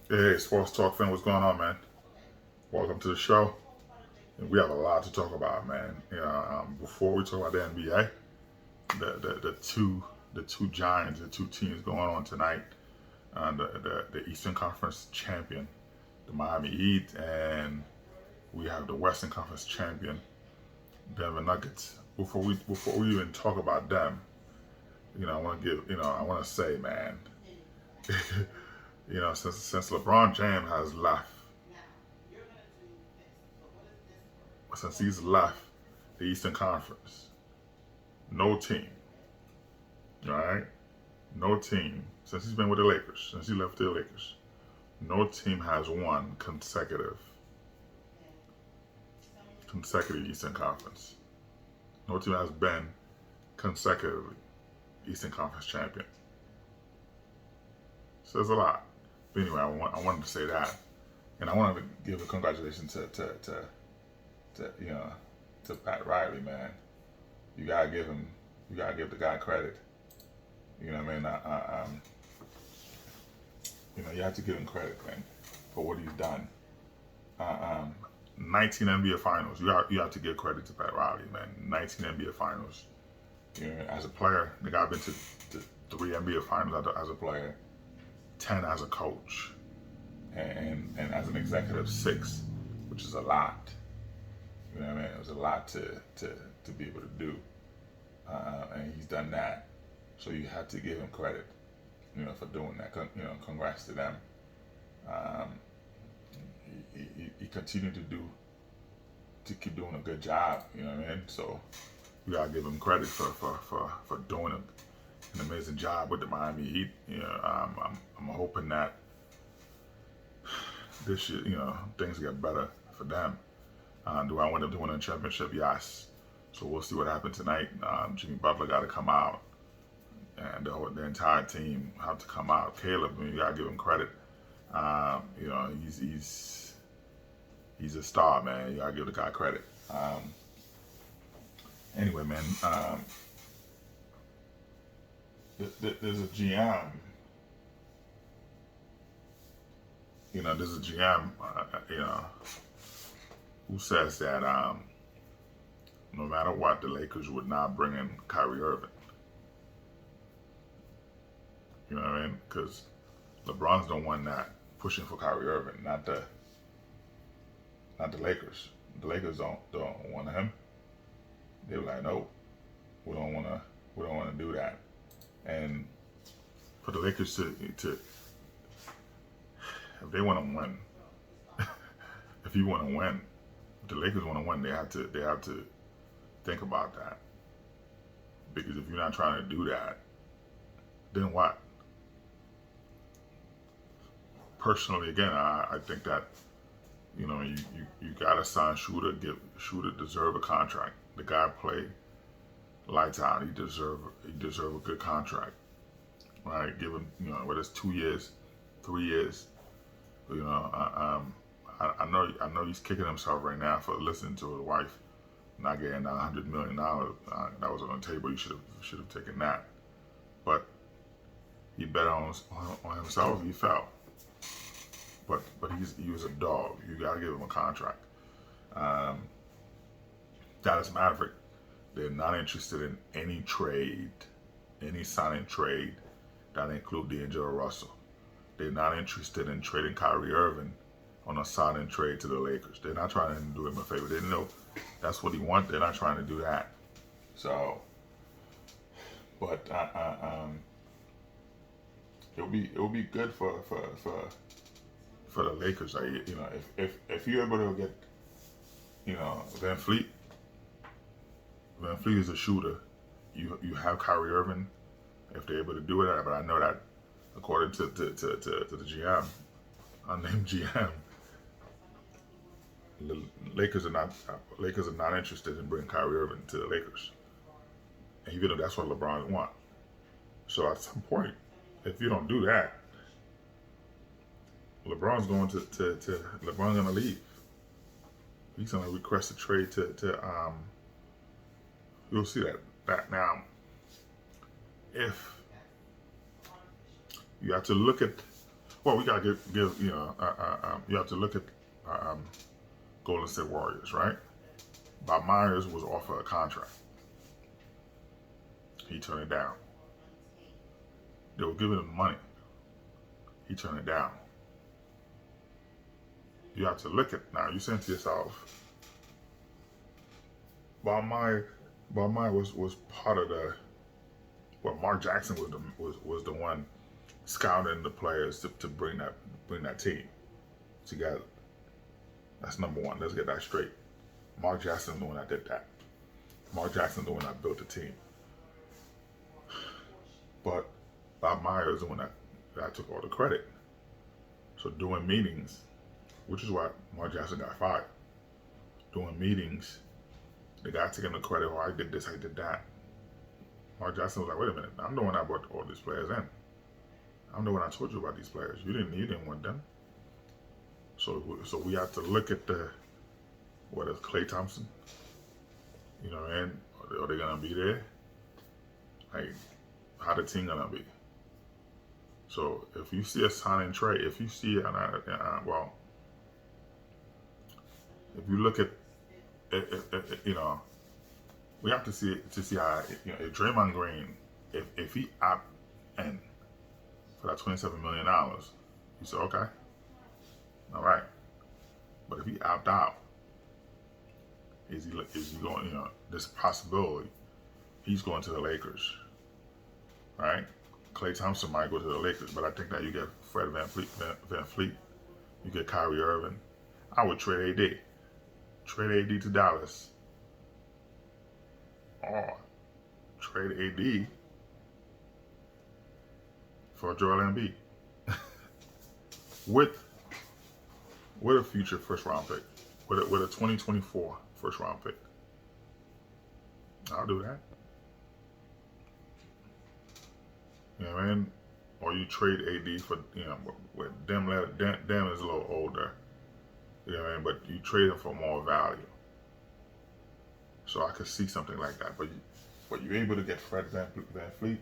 Hey, Sports Talk fan, what's going on, man? Welcome to the show. We have a lot to talk about, man. Before we talk about the NBA, the two giants, the two teams going on tonight, the Eastern Conference champion, the Miami Heat, and we have the Western Conference champion, Denver Nuggets. Before we even talk about them, I want to say, man, since LeBron James has left, since he's left the Eastern Conference, no team, all right, no team since he's been with the Lakers, since he left the Lakers, no team has won consecutive Eastern Conference. No team has been consecutively Eastern Conference champion. Says a lot. But anyway, I wanted to say that, and I wanted to give a congratulations to to Pat Riley, man. You gotta give him, you gotta give the guy credit. You know what I mean? You have to give him credit, man, for what he's done. Uh, um, 19 NBA Finals. You have to give credit to Pat Riley, man. 19 NBA Finals. As a player, the guy been to 3 NBA Finals as a player, 10 as a coach, and as an executive 6, which is a lot. You know what I mean? It was a lot to be able to do, and he's done that. So you have to give him credit, for doing that. Congrats to them. Um, he continued to keep doing a good job. You know what I mean? So you gotta give him credit for doing an amazing job with the Miami Heat. I'm hoping that this year, things get better for them. Do I want them to win a championship? Yes. So we'll see what happens tonight. Jimmy Butler got to come out, and the entire team have to come out. Caleb, you gotta give him credit. He's a star, man. You gotta give the guy credit. Anyway, man, there's a GM. There's a GM. Who says that no matter what, the Lakers would not bring in Kyrie Irving. You know what I mean? Because LeBron's the one that pushing for Kyrie Irving, not the Lakers. The Lakers don't want him. They were like, no, we don't want to do that. And for the Lakers to if they want to win, if you want to win, if the Lakers want to win, they have to think about that. Because if you're not trying to do that, then what? Personally, again, I think that you gotta sign Shooter. Give Shooter deserve a contract. The guy played lights out. He deserve a good contract, right? Give him whether it's 2 years, 3 years. I know he's kicking himself right now for listening to his wife not getting that $100 million. That was on the table. He should have taken that, but he bet on himself. He fell. But he was a dog. You gotta give him a contract. Dallas Maverick, they're not interested in any trade, any signing trade that include D'Angelo Russell. They're not interested in trading Kyrie Irving on a signing trade to the Lakers. They're not trying to do him a favor. They know that's what he wants. They're not trying to do that. So, but it'll be good for the Lakers. Like, if you're able to get Van Fleet. Van Fleet is a shooter. You have Kyrie Irving if they're able to do it. But I know that according to the GM, unnamed GM, the Lakers are not interested in bringing Kyrie Irving to the Lakers, and even though that's what LeBron wants. So at some point, if you don't do that, LeBron's going to LeBron's going to leave. He's going to request a trade to you'll see that now. If you have to look at, Well, we gotta give you have to look at Golden State Warriors, right? Bob Myers was offered a contract. He turned it down. They were giving him money. He turned it down. You have to look at now. You saying to yourself, Bob Myers was part of the. Well, Mark Jackson was the one scouting the players to bring that team together. That's number one. Let's get that straight. Mark Jackson's the one that did that. Mark Jackson's the one that built the team. But Bob Myers is the one that took all the credit. So doing meetings, which is why Mark Jackson got fired. Doing meetings, the guy taking the credit, oh, I did this, I did that. Mark Jackson was like, wait a minute, I'm the one that brought all these players in. I'm the one I told you about these players. You didn't want them. So we have to look at what is Klay Thompson? You know, and are they gonna be there? Like, how the team gonna be? So if you see a sign and trade, if you see well, if you look at you know, we have to see how, you know, if Draymond Green, if he opt in for that $27 million, you say okay, all right. But if he opt out, is he going? You know, there's a possibility he's going to the Lakers, right? Klay Thompson might go to the Lakers, but I think that you get Fred VanVleet, you get Kyrie Irving. I would trade AD. Trade AD to Dallas. Or trade AD for Joel Embiid. with a future first round pick. With a 2024 first round pick. I'll do that. You know what I mean? Or you trade AD for, you know, with Dem is a little older. You know what I mean? But you trade him for more value. So I could see something like that. But you're able to get Fred VanVleet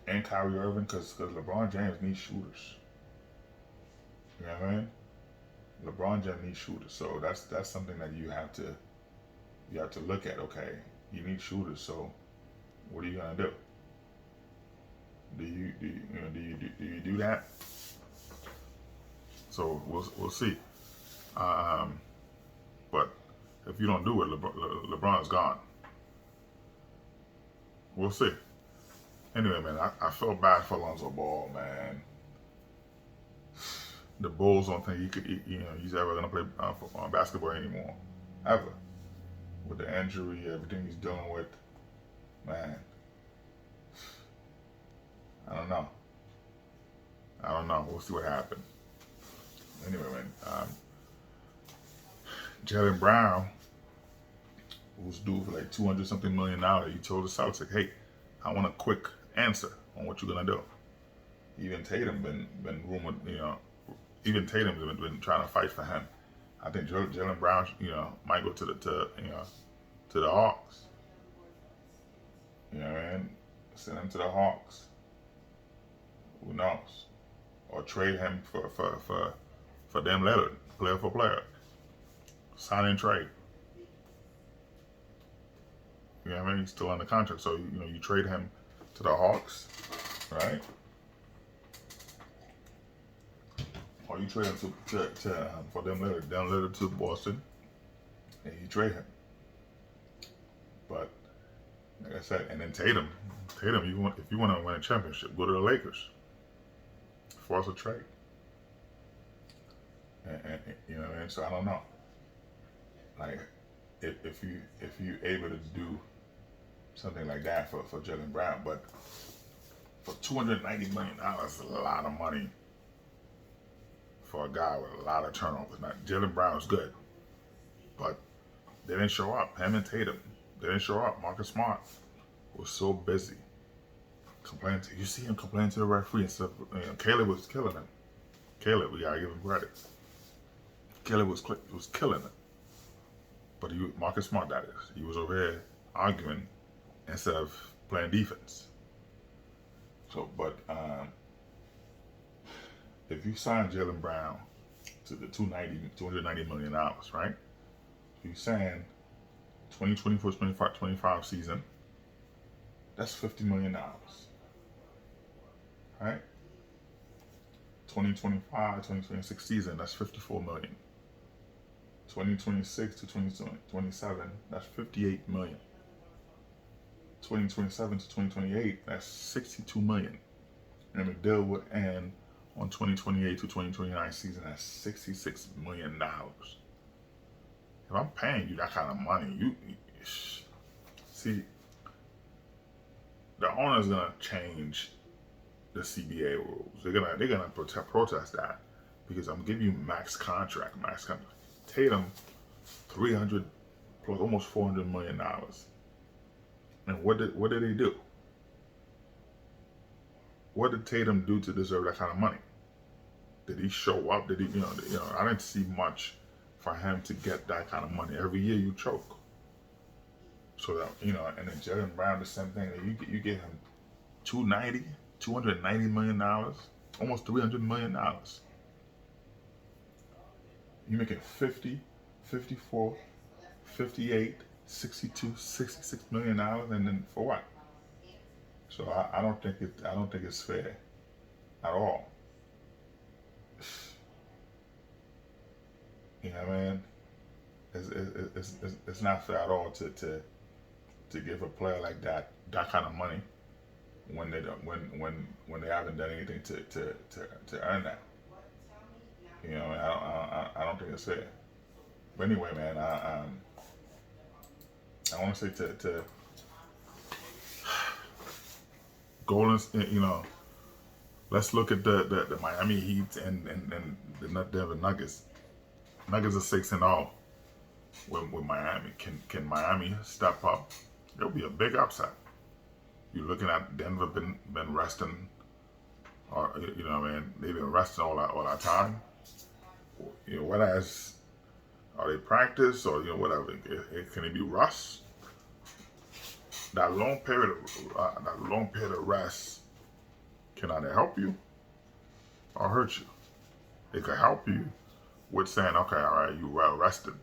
and Kyrie Irving because LeBron James needs shooters. You know what I mean? LeBron James needs shooters. So that's something that you have to look at. Okay, you need shooters. So what are you gonna do? Do you do that? So we'll see. But if you don't do it, LeBron's gone. We'll see. Anyway, man, I feel bad for Lonzo Ball, man. The Bulls don't think he's ever gonna play basketball anymore, ever. With the injury, everything he's dealing with, man. I don't know. We'll see what happens. Anyway, man, Jaylen Brown, who's due for like $200-something million, he told the Celtics, "Hey, I want a quick answer on what you're gonna do." Even Tatum been rumored, you know. Even Tatum's been trying to fight for him. I think Jaylen Brown, you know, might go to the Hawks. You know what I mean? Send him to the Hawks. Who knows? Or trade him for Dame Lillard, player for player. Sign and trade. You know what I mean? He's still under contract, so you know you trade him to the Hawks, right? Or you trade him for Dame Lillard to Boston, and you trade him. But like I said, and then Tatum, if you want to win a championship, go to the Lakers. Force a trade. And you know what I mean? So I don't know. Like if you able to do something like that for Jaylen Brown, but for $290 million, that's a lot of money for a guy with a lot of turnovers. Now Jaylen Brown is good, but they didn't show up. Him and Tatum, they didn't show up. Marcus Smart was so busy. You see him complaining to the referee and stuff. You know, Caleb was killing him. Caleb, we gotta give him credit. Caleb was killing him. But Marcus Smart, that is, he was over here arguing instead of playing defense. So, but if you sign Jaylen Brown to the $290 million, right? You're saying 2024, 25 season, that's $50 million, right? 2025, 2026 season, that's $54 million. 2026 to 2027, that's $58 million. 2027 to 2028, that's $62 million. And the deal would end on 2028 to 2029 season at $66 million. If I'm paying you that kind of money, you see, the owner's gonna change the CBA rules. They're gonna protest that because I'm giving you max contract. Tatum, 300 plus almost $400 million. And what did they do? What did Tatum do to deserve that kind of money? Did he show up? Did he, I didn't see much for him to get that kind of money. Every year you choke. So that, and then Jaylen Brown, the same thing. You get him $290 million, almost $300 million. You're making 50, 54, 58, 62, $66 million, and then for what? So I don't think it's fair at all. You know what I mean? It's not fair at all to give a player like that kind of money when they don't when they haven't done anything to earn that. I don't think it's fair. But anyway, man, I want to say to Golden, let's look at the Miami Heat and the Denver Nuggets. Nuggets are 6-0 with Miami. Can Miami step up? It'll be a big upset. You're looking at Denver been resting, or they've been resting all that time. Whereas are they practice or whatever? Can it be rust? That long period of rest can either help you or hurt you. It could help you with saying, okay, all right, you well rested,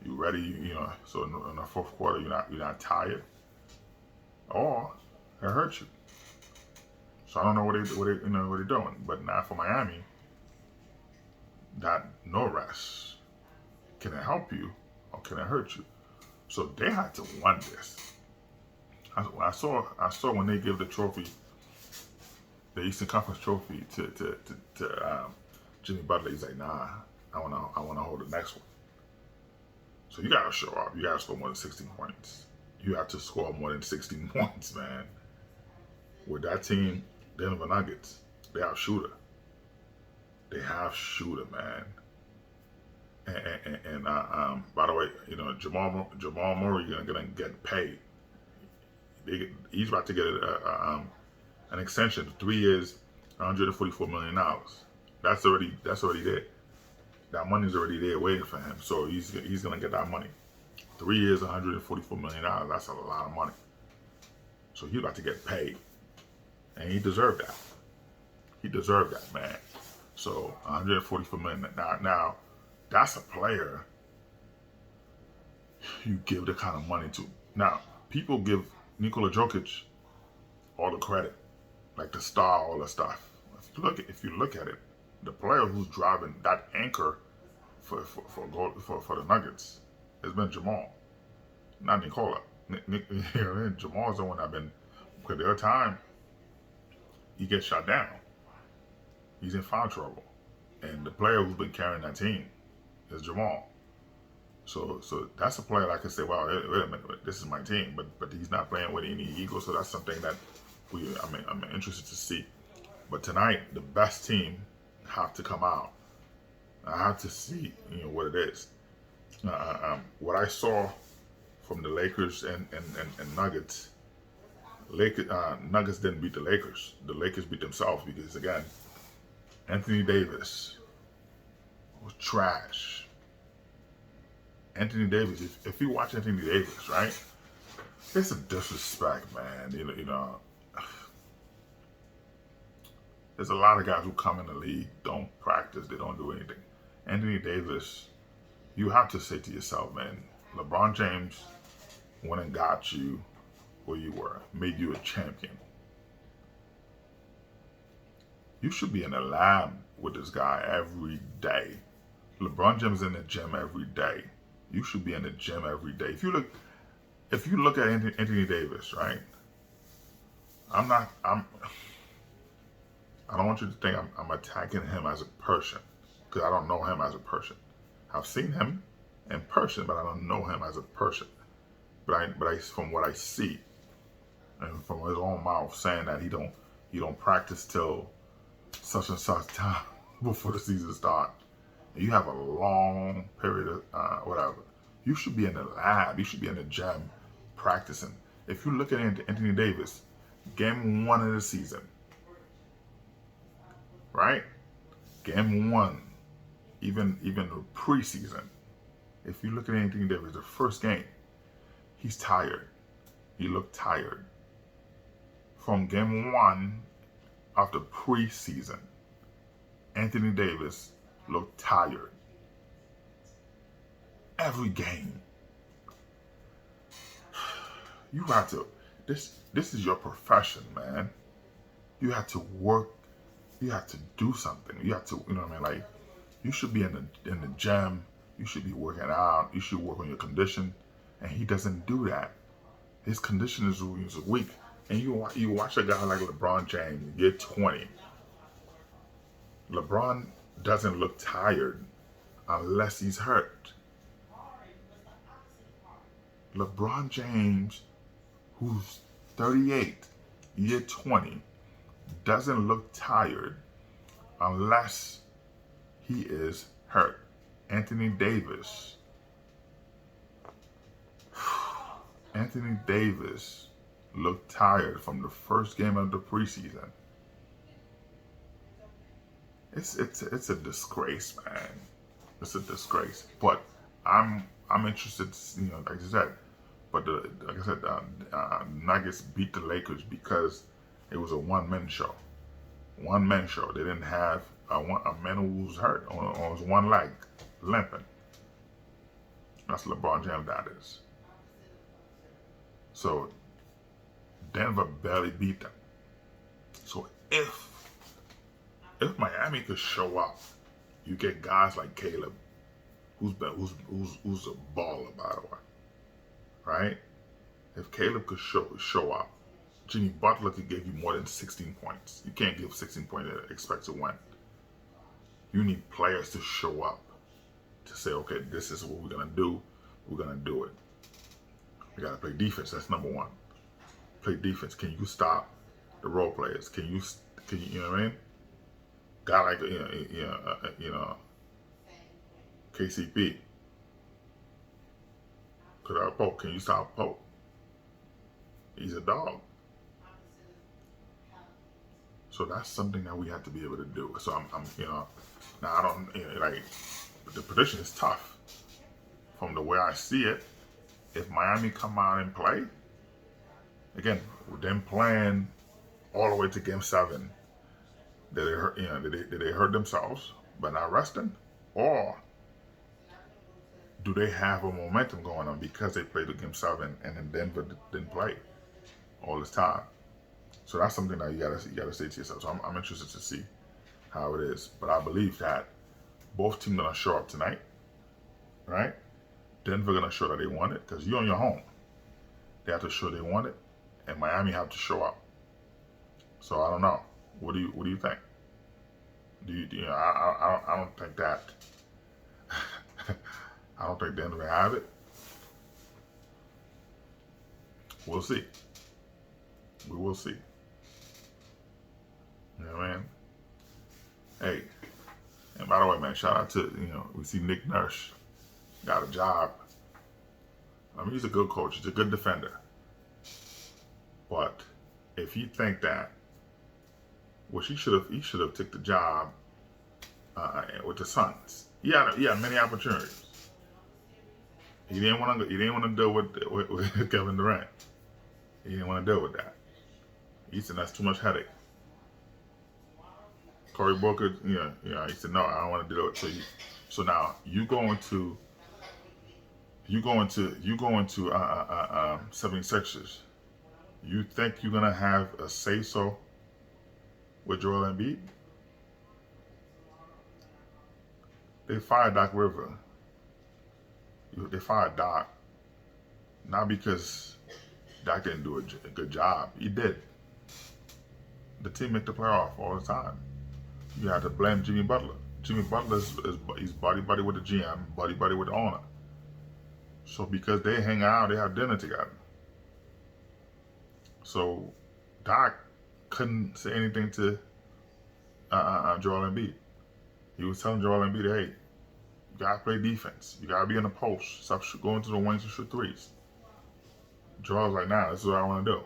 you ready, so in the fourth quarter you're not tired, or it hurts you. So I don't know what they're doing, but now for Miami, that no rest, can it help you or can it hurt you? So they had to win this. I saw when they give the trophy, the Eastern Conference trophy to Jimmy Butler. He's like, nah, I wanna hold the next one. So you gotta show up. You gotta score more than 16 points. You have to score more than 16 points, man. With that team, Denver Nuggets, they have shooter. They have shooter, man. And by the way, Jamal Murray gonna get paid. He's about to get an extension, 3 years, $144 million. That's already there. That money's already there waiting for him. So he's gonna get that money. 3 years, $144 million. That's a lot of money. So he's about to get paid, and he deserved that. He deserved that, man. So $144 million. Now that's a player you give the kind of money to. Now people give Nikola Jokic all the credit, like the star, all the stuff. If you look at it, the player who's driving that anchor for the Nuggets has been Jamal, not Nikola. Jamal's the one that been, because the other time he gets shut down, he's in foul trouble, and the player who's been carrying that team is Jamal. So that's a player that I can say, well, wait a minute, this is my team, but he's not playing with any ego. So that's something that I'm interested to see. But tonight, the best team have to come out. I have to see what it is. What I saw from the Lakers and Nuggets, Nuggets didn't beat the Lakers. The Lakers beat themselves because, again, Anthony Davis was trash. Anthony Davis, if you watch Anthony Davis, right, it's a disrespect, man. There's a lot of guys who come in the league, don't practice, they don't do anything. Anthony Davis, you have to say to yourself, man, LeBron James went and got you where you were, made you a champion. You should be in the lab with this guy every day. LeBron James is in the gym every day. You should be in the gym every day. If you look at Anthony Davis, right? I don't want you to think I'm attacking him as a person, because I don't know him as a person. I've seen him in person, but I don't know him as a person. But from what I see, and from his own mouth saying that he don't practice till such and such time before the season starts. You have a long period of whatever. You should be in the lab. You should be in the gym practicing. If you look at Anthony Davis, game 1 of the season, right? Game 1, even the preseason. If you look at Anthony Davis, the first game, he's tired. He looked tired. From game 1 of the preseason, Anthony Davis looked tired. Every game. You have to, this is your profession, man. You have to work, you have to do something. You have to, you know what I mean? Like, you should be in the gym, you should be working out, you should work on your condition, and he doesn't do that. His condition is weak. And you watch a guy like LeBron James get 20. LeBron doesn't look tired unless he's hurt. LeBron James, who's 38, year 20, doesn't look tired unless he is hurt. Anthony Davis looked tired from the first game of the preseason. It's a disgrace, man. It's a disgrace. But I'm interested, like I said. But like I said, Nuggets beat the Lakers because it was a one-man show. One-man show. They didn't have a man who was hurt on his one leg, limping. That's LeBron James, that is. So Denver barely beat them. So if Miami could show up, you get guys like Caleb, who's a baller, by the way, right? If Caleb could show up, Jimmy Butler could give you more than 16 points. You can't give 16 points and expect to win. You need players to show up to say, okay, this is what we're gonna do. We're gonna do it. We gotta play defense. That's number one. Play defense. Can you stop the role players? Can you you know what I mean? Guy like KCP. Pope. Can you stop Pope? He's a dog. So that's something that we have to be able to do. So I'm now I don't like the prediction is tough. From the way I see it, if Miami come out and play, again, with them playing all the way to Game 7, did they hurt themselves by not resting, or do they have a momentum going on because they played the Game 7 and then Denver didn't play all this time? So that's something that you gotta say to yourself. So I'm interested to see how it is, but I believe that both teams gonna show up tonight, right? Denver gonna show that they want it because you're on your home. They have to show they want it, and Miami have to show up. So I don't know. What do you think? I don't think that. I don't think Denver have it. We'll see. We will see. You know what I mean? Hey, and by the way, man, shout out to, we see Nick Nurse got a job. I mean, he's a good coach. He's a good defender. But if you think that, well, he should have took the job with the Suns. He had many opportunities. He didn't want to deal with Kevin Durant. He didn't want to deal with that. He said that's too much headache. Cory Booker, he said, no, I don't want to do it. So now you go into 76ers. You think you're gonna have a say so with Joel Embiid? They fired Doc River. They fired Doc not because Doc didn't do a good job. He did. The team make the playoff all the time. You have to blame Jimmy Butler. Jimmy Butler he's buddy with the GM, buddy with the owner. So because they hang out, they have dinner together. So Doc couldn't say anything to Joel Embiid. He was telling Joel Embiid, hey, you gotta play defense. You gotta be in the post. Stop going to the wings and shoot threes. Joel was like, nah, this is what I want to do.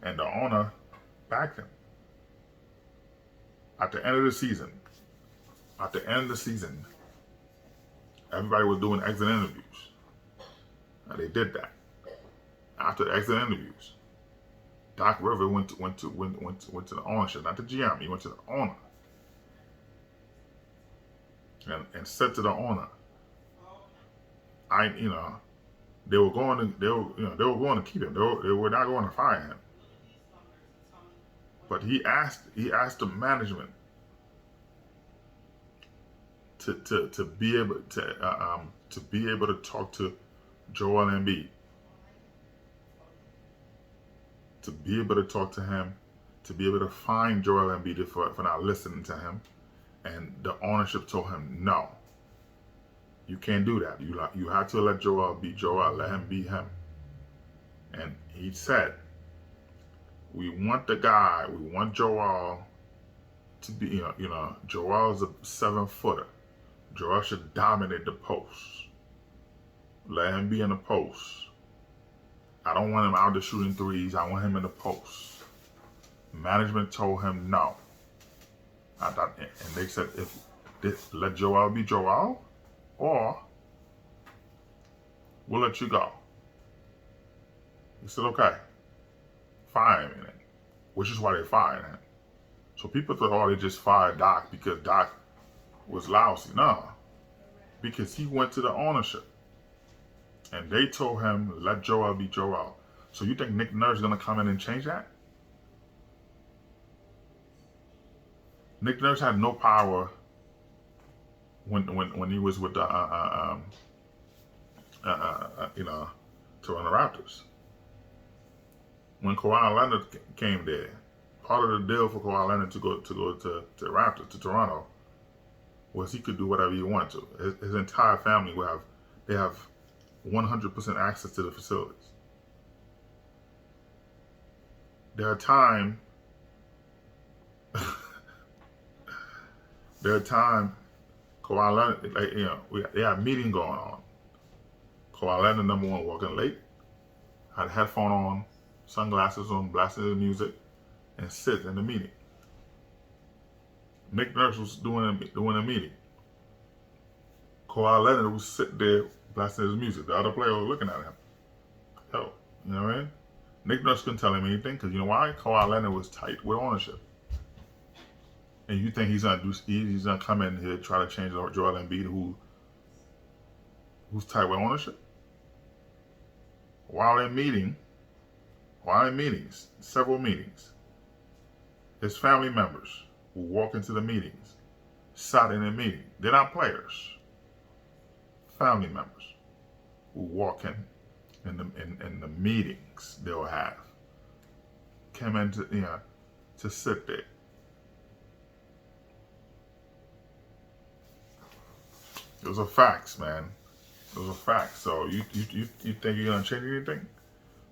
And the owner backed him. At the end of the season, everybody was doing exit interviews. And they did that. After the exit interviews, Doc River went to the ownership, not the GM. He went to the owner and said to the owner, they were going to keep him. They were not going to fire him. But he asked the management to be able to talk to Joel Embiid, to be able to talk to him, to be able to find Joel Embiid for not listening to him. And the ownership told him, no, you can't do that. You have to let Joel be Joel, let him be him. And he said, we want Joel to be, Joel's a 7-footer. Joel should dominate the post. Let him be in the post. I don't want him out there shooting threes. I want him in the post. Management told him no. And they said, let Joel be Joel, or we'll let you go. He said, okay, fire him, which is why they fired him. So people thought, oh, they just fired Doc because Doc was lousy. No, because he went to the ownership and they told him, let Joel be Joel. So you think Nick Nurse is going to come in and change that? Nick Nurse had no power when he was with the Toronto Raptors. When Kawhi Leonard came there, part of the deal for Kawhi Leonard to go to Raptors, to Toronto, was he could do whatever he wanted to. His entire family they have 100% access to the facilities. There are times Kawhi Leonard, they had a meeting going on. Kawhi Leonard, number one, walking late, had a headphone on, sunglasses on, blasting the music, and sit in the meeting. Nick Nurse was doing a meeting. Kawhi Leonard was sitting there blasting his music. The other player was looking at him. Yo, you know what I mean? Nick Nurse couldn't tell him anything because you know why? Kawhi Leonard was tight with ownership. And you think he's gonna come in here and try to change Joel Embiid, who's tight with ownership? While in meetings, several meetings, his family members who walk into the meetings sat in the meeting. They're not players. Family members who walk in the meetings they'll have come in to sit there. Those are facts, man. Those are facts. So you think you're gonna change anything?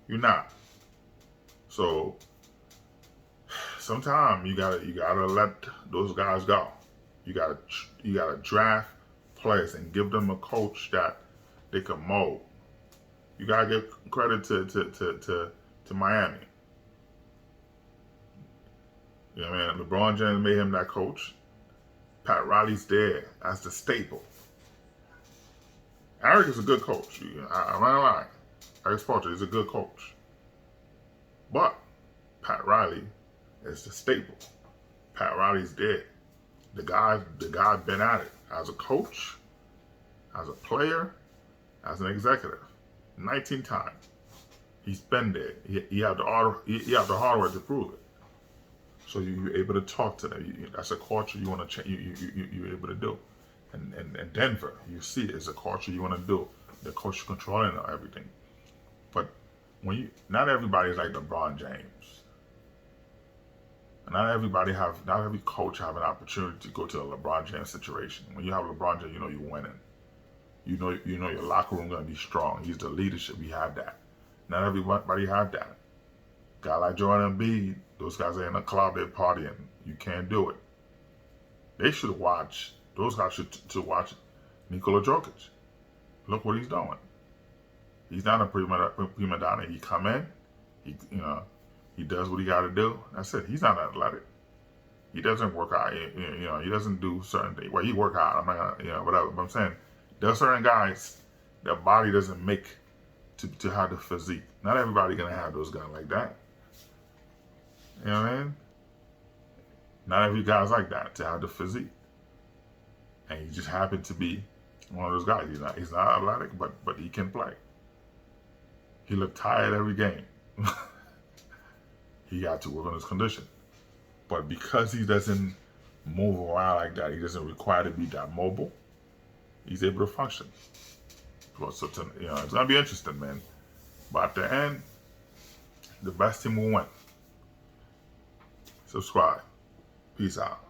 You're not. So sometimes you gotta let those guys go. You gotta draft players and give them a coach that they can mold. You gotta give credit to Miami. You know what I mean? LeBron James made him that coach. Pat Riley's there as the staple. Eric is a good coach. I'm not lying. Eric Spoelstra is a good coach. But Pat Riley is the staple. Pat Riley's there. The guy been at it as a coach, as a player, as an executive, 19 times. He's been there. He had the hardware to prove it. So you're able to talk to them. That's a culture you want to change. You're able to do. And Denver, you see, it's a culture you want to do. The coach controlling everything. But not everybody is like LeBron James. Not every coach have an opportunity to go to a LeBron James situation. When you have LeBron James, you know you're winning. You know your locker room gonna be strong. He's the leadership. We have that. Not everybody have that. Guy like Joel Embiid, those guys are in a club, they're partying. You can't do it. They should watch. Those guys should to watch Nikola Jokic. Look what he's doing. He's not a prima donna. He come in, he does what he got to do. That's it. He's not athletic. He doesn't work out. He doesn't do certain things. Well, he work out. I'm not gonna, whatever. But I'm saying there's certain guys their body doesn't make to have the physique. Not everybody gonna have those guys like that. You know what I mean? Not every guy's like that to have the physique. And he just happened to be one of those guys. He's not athletic, but he can play. He looked tired every game. He got to work on his condition. But because he doesn't move around like that, he doesn't require to be that mobile, he's able to function. So it's gonna be interesting, man. But at the end, the best team will win. Subscribe. Peace out.